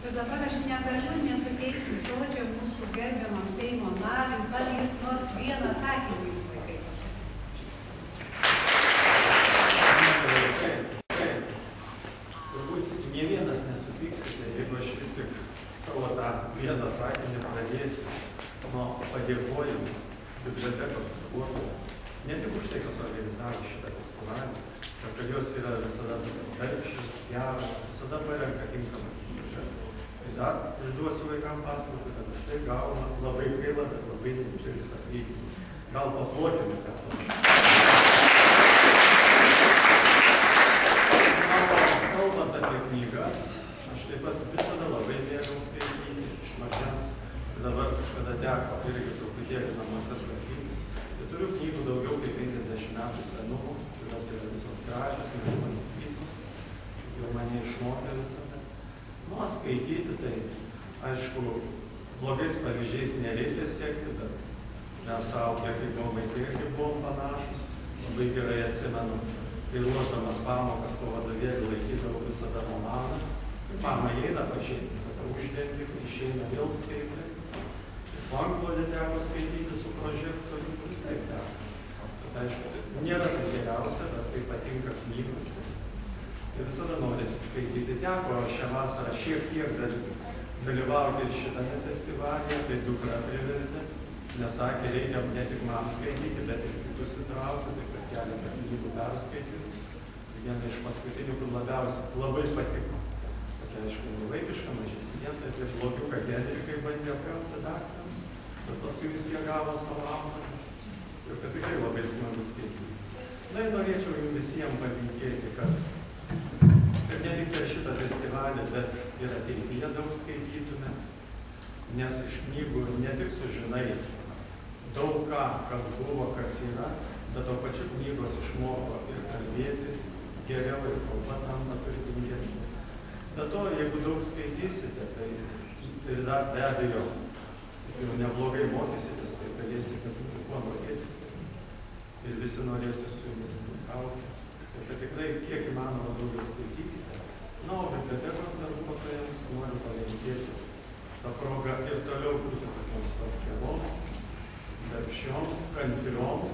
Ir dabar aš negaliu nesuteikti žodžio mūsų gerbiamam Seimo nariui, gal jis nors vieną sakinį jūs vaikai pasakys. Turbūt nie vienas nesupyksite, jeigu aš vis tik savo tą vieną sakinį pradėsiu nuo padėkojimų bibliotekos darbuotojams. Ne tik už tai, kas organizavo šitą festivalį, bet kad jos yra visada darbščios, geros, visada parenka tinkamas įstažas. Tai dar išduosiu vaikam paslaptis, kad už tai gauna labai gaila, bet labai nedidelis atlyginimas. Gal paplokime ką kalbant apie knygas, aš taip pat visada labai mėgau skaityti iš mažens. Dabar kažkada teko irgi truputėlį namuose tvarkytis. Tai turiu knygų daugiau kaip 50 metų senumo, kurios yra visos gražios, nežmonistytos, jau mane išmokė visada. Nu, skaityti, tai aišku, blogais pavyzdžiais nereikia sekti, bet mes augę, kaip buvom vaikai, irgi buvom panašus. Labai gerai atsimenu, kai ruošdamas pamokas po vadovėlį laikydavau visada romaną. Mama eina pažiūrėti, tada uždengi, išeina vėl skaityti. Banklodė teko skaityti su prožektoriu, visai teko. Aišku, nėra tai geriausia, bet tai patinka knygos. Ir visada norisi skaityti. Teko šią vasarą šiek tiek dalyvauti ir šitame festivalyje, tai dukra privertė, nes sakė, reikia ne tik man skaityti, bet ir kitus įtraukti, taip kad keletą knygų perskaityti. Viena iš paskutinių, kur labiausiai labai patiko. Tokia, aišku, vaikiška, mažesnė, tai prieš blogiuką Henrikai bandė apgauti daktarams, bet paskui vis tiek gavo savo autorą. Ir kad tikrai labai smagu skaityti. Na ir norėčiau jums visiems palinkėti, kad ne tik per šitą festivalį, bet ir ateityje daug skaitytume, nes iš knygų ne tik sužinai daug ką, kas buvo, kas yra, bet to pačiu knygos išmoko ir kalbėti geriau, ir kalba tampa turtingesnė. Be to, jeigu daug skaitysite, tai ir dar be abejo, jau neblogai mokysitės, tai galėsite būti, kuo norėsite. Ir visi norėsite su jumis bendrauti. Tai tikrai kiek įmanoma daugiau skaitykite. Na, o bibliotekos darbuotojams noriu palinkėti tą progą ir toliau būti tokioms tokioms, darbščioms, kantrioms.